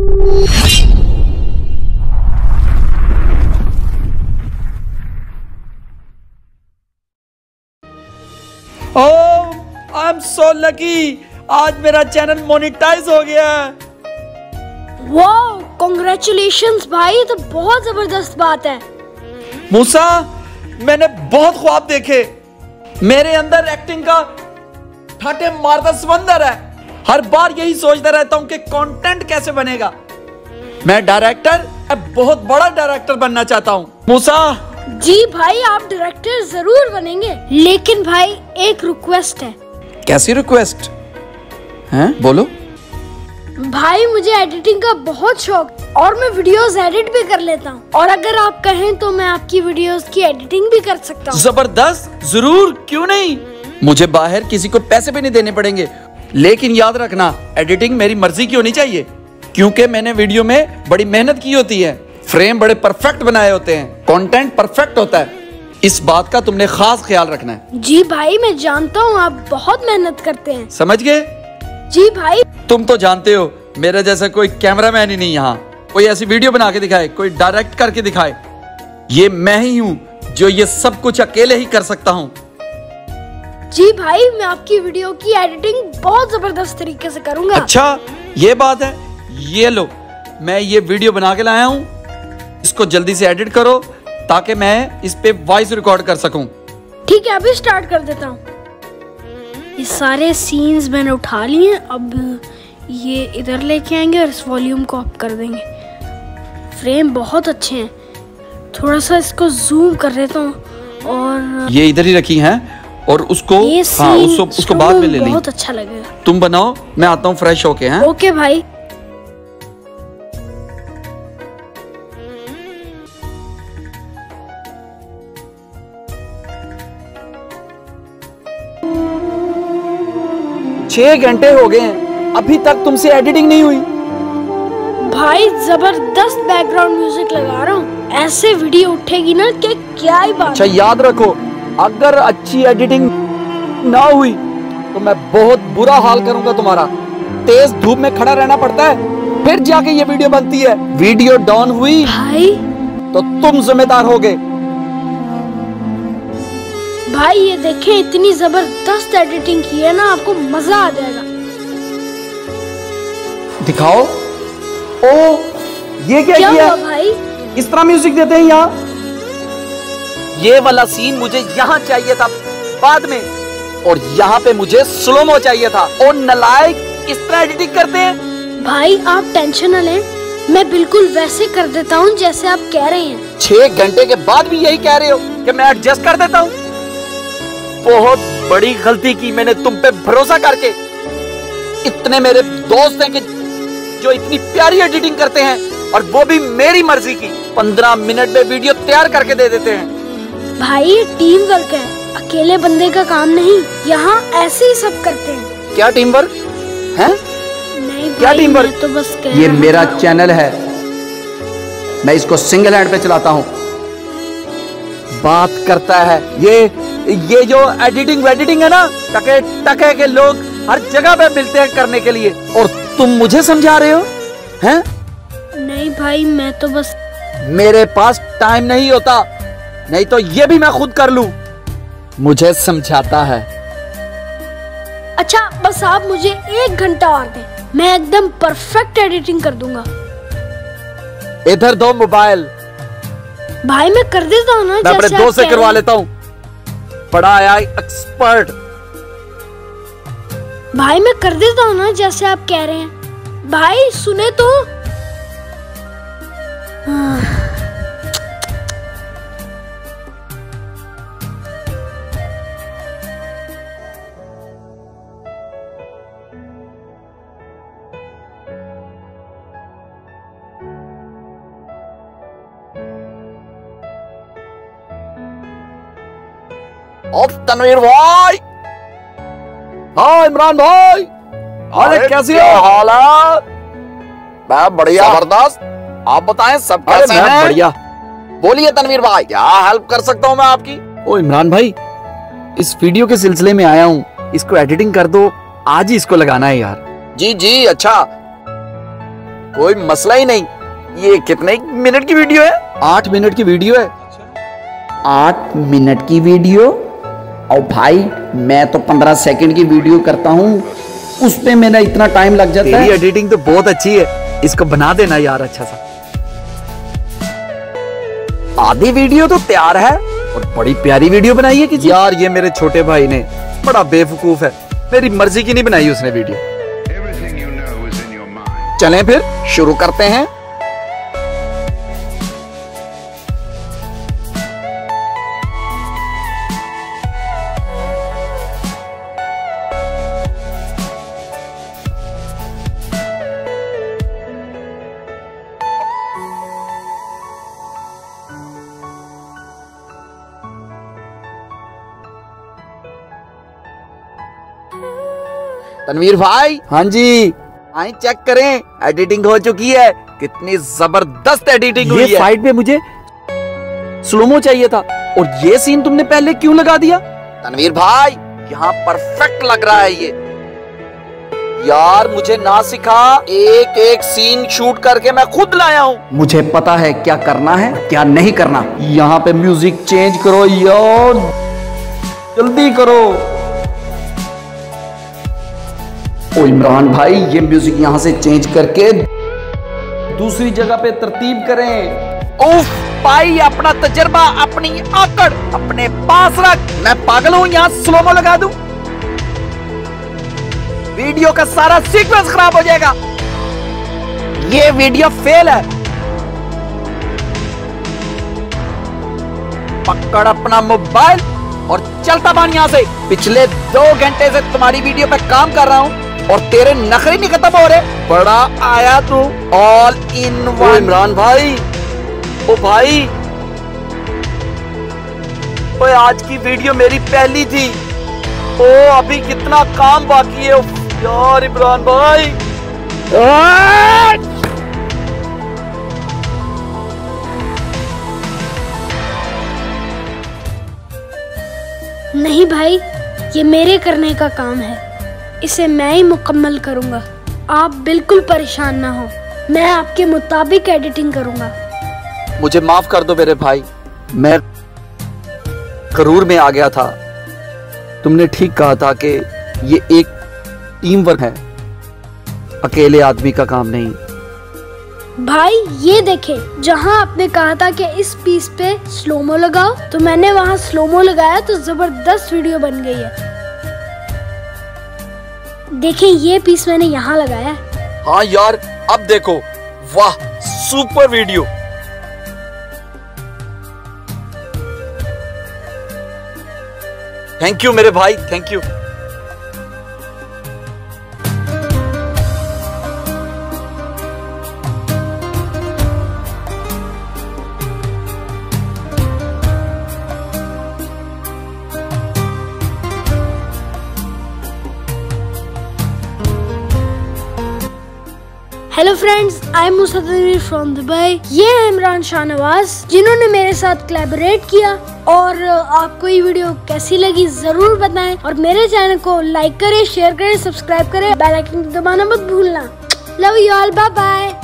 Oh, I am so lucky, आज मेरा channel monetise हो गया है। वाह, कांग्रेचुलेशंस भाई, ये तो बहुत जबरदस्त बात है। मूसा, मैंने बहुत ख्वाब देखे, मेरे अंदर एक्टिंग का ठाटे मारता समंदर है। हर बार यही सोचता रहता हूं कि कंटेंट कैसे बनेगा। मैं डायरेक्टर, बहुत बड़ा डायरेक्टर बनना चाहता हूं। मूसा जी भाई, आप डायरेक्टर जरूर बनेंगे, लेकिन भाई एक रिक्वेस्ट है। कैसी रिक्वेस्ट है, बोलो। भाई मुझे एडिटिंग का बहुत शौक और मैं वीडियोस एडिट भी कर लेता हूँ, और अगर आप कहें तो मैं आपकी वीडियोस की एडिटिंग भी कर सकता हूँ। जबरदस्त, जरूर, क्यों नहीं। मुझे बाहर किसी को पैसे भी नहीं देने पड़ेंगे, लेकिन याद रखना एडिटिंग मेरी मर्जी की होनी चाहिए, क्योंकि मैंने वीडियो में बड़ी मेहनत की होती है, फ्रेम बड़े परफेक्ट बनाए होते हैं, कंटेंट परफेक्ट होता है। इस बात का तुमने खास ख्याल रखना है। जी भाई, मैं जानता हूँ आप बहुत मेहनत करते हैं। समझ गए? जी भाई। तुम तो जानते हो मेरे जैसा कोई कैमरामैन ही नहीं यहाँ, कोई ऐसी वीडियो बना के दिखाए, कोई डायरेक्ट करके दिखाए। ये मैं ही हूँ जो ये सब कुछ अकेले ही कर सकता हूँ। जी भाई, मैं आपकी वीडियो की एडिटिंग बहुत जबरदस्त तरीके से करूंगा। अच्छा, ये बात है। ये लो, मैं ये वीडियो बना के लाया हूँ, इसको जल्दी से एडिट करो ताकि मैं इस पे वॉइस रिकॉर्ड कर सकूं। ठीक है, अभी स्टार्ट कर देता हूँ। ये सारे सीन्स मैंने उठा लिए, अब ये इधर लेके आएंगे और इस वॉल्यूम को अप कर देंगे। फ्रेम बहुत अच्छे हैं, थोड़ा सा इसको जूम कर देता हूँ। और ये इधर ही रखी हैं और उसको उसको बाद में ले ली। बहुत अच्छा लगेगा। तुम बनाओ, मैं आता हूँ फ्रेश होके। हैं? ओके भाई। छह घंटे हो गए हैं, अभी तक तुमसे एडिटिंग नहीं हुई। भाई जबरदस्त बैकग्राउंड म्यूजिक लगा रहा हूँ, ऐसे वीडियो उठेगी ना कि क्या ही बात। अच्छा, याद रखो, अगर अच्छी एडिटिंग ना हुई तो मैं बहुत बुरा हाल करूंगा तुम्हारा। तेज धूप में खड़ा रहना पड़ता है, फिर जाके ये वीडियो बनती है। वीडियो डाउन हुई भाई तो तुम जिम्मेदार होगे। भाई ये देखें, इतनी जबरदस्त एडिटिंग की है ना, आपको मजा आ जाएगा। दिखाओ। ओ, ये क्या किया? हुआ भाई? इस तरह म्यूजिक देते हैं यहाँ? ये वाला सीन मुझे यहाँ चाहिए था बाद में, और यहाँ पे मुझे स्लोमो चाहिए था। और नलायक, इस तरह एडिटिंग करते हैं। भाई आप टेंशन न लें, मैं बिल्कुल वैसे कर देता हूँ जैसे आप कह रहे हैं। 6 घंटे के बाद भी यही कह रहे हो कि मैं एडजस्ट कर देता हूँ? बहुत बड़ी गलती की मैंने तुम पे भरोसा करके। इतने मेरे दोस्त हैं कि जो इतनी प्यारी एडिटिंग करते हैं, और वो भी मेरी मर्जी की। 15 मिनट में वीडियो तैयार करके दे देते हैं। भाई ये टीम वर्क है, अकेले बंदे का काम नहीं। यहाँ ऐसे ही सब करते हैं। क्या टीम वर्क है? नहीं क्या भाई, टीम वर्क? मैं तो बस कह ये रहा मेरा था। चैनल है, मैं इसको सिंगल हैंड पे चलाता हूँ। बात करता है ये जो एडिटिंग है ना, टके टके के लोग हर जगह पे मिलते हैं करने के लिए, और तुम मुझे समझा रहे हो? हैं? नहीं भाई, मैं तो बस। मेरे पास टाइम नहीं होता, नहीं तो ये भी मैं खुद कर लूं। मुझे समझाता है। अच्छा, बस आप मुझे 1 घंटा और दें, मैं एकदम परफेक्ट एडिटिंग कर दूंगा। इधर दो मोबाइल। भाई मैं कर देता हूँ ना, मैं अपने दोस्त से करवा लेता हूँ, बड़ा आया एक्सपर्ट। भाई मैं कर देता हूँ ना जैसे आप कह रहे हैं। भाई सुने तो। तनवीर भाई, हाँ इमरान भाई, अरे कैसी हो? हाल है? मैं बढ़िया, जबरदस्त। आप बताएं सब कैसे हैं? बढ़िया। बोलिए तनवीर भाई, क्या हेल्प कर सकता हूँ मैं आपकी? ओ इमरान भाई, इस वीडियो के सिलसिले में आया हूँ, इसको एडिटिंग कर दो, आज ही इसको लगाना है यार। जी जी, अच्छा। कोई मसला ही नहीं। ये कितने मिनट की वीडियो है? 8 मिनट की वीडियो है। 8 मिनट की वीडियो? और भाई मैं तो 15 सेकंड की वीडियो करता हूँ, उस पे मेरा इतना टाइम लग जाता है। तेरी एडिटिंग तो बहुत अच्छी है, इसको बना देना यार अच्छा सा। आधी वीडियो तो तैयार है और बड़ी प्यारी वीडियो बनाई है किसी। यार ये मेरे छोटे भाई ने बड़ा बेवकूफ है, मेरी मर्जी की नहीं बनाई उसने वीडियो। चलें फिर शुरू करते हैं। तनवीर भाई, हाँ जी, आए चेक करें, एडिटिंग हो चुकी है। कितनी जबरदस्त एडिटिंग हुई है। ये फाइट पे मुझे स्लोमो चाहिए था और ये सीन तुमने पहले क्यों लगा दिया? तनवीर भाई यहाँ परफेक्ट लग रहा है ये। यार मुझे ना सिखा, एक एक सीन शूट करके मैं खुद लाया हूँ। मुझे पता है क्या करना है क्या नहीं करना। यहाँ पे म्यूजिक चेंज करो यार, जल्दी करो। ओ इमरान भाई, ये म्यूजिक यहाँ से चेंज करके दूसरी जगह पे तरतीब करें। उफ भाई, अपना तजर्बा अपनी आकड़ अपने पास रख। मैं पागल हूँ यहाँ स्लोमो लगा दूं? वीडियो का सारा सीक्वेंस खराब हो जाएगा। ये वीडियो फेल है। पकड़ अपना मोबाइल और चलता बन यहाँ से। पिछले 2 घंटे से तुम्हारी वीडियो पे काम कर रहा हूँ और तेरे नखरे नहीं खत्म हो रहे। बड़ा आया तू ऑल इन वन। इमरान भाई, ओ भाई, ओए आज की वीडियो मेरी पहली थी। ओ अभी कितना काम बाकी है यार इमरान भाई। नहीं भाई, ये मेरे करने का काम है, इसे मैं ही मुकम्मल करूंगा। आप बिल्कुल परेशान ना हो, मैं आपके मुताबिक एडिटिंग करूंगा। मुझे माफ कर दो मेरे भाई, मैं करूर में आ गया था। तुमने ठीक कहा था कि ये एक टीम वर्क है, अकेले आदमी का काम नहीं। भाई ये देखें, जहां आपने कहा था कि इस पीस पे स्लोमो लगाओ, तो मैंने वहां स्लोमो लगाया तो जबरदस्त वीडियो बन गई है। देखें ये पीस मैंने यहाँ लगाया है। हाँ यार, अब देखो, वाह सुपर वीडियो। थैंक यू मेरे भाई, thank you. Hello friends, I am Musa Tanveer from Dubai. ये है इमरान शाहनवाज, जिन्होंने मेरे साथ कोलैबोरेट किया। और आपको ये वीडियो कैसी लगी जरूर बताएं और मेरे चैनल को लाइक करें, शेयर करें, सब्सक्राइब करें, बेल आइकन दबाना मत भूलना। Love you all, bye bye.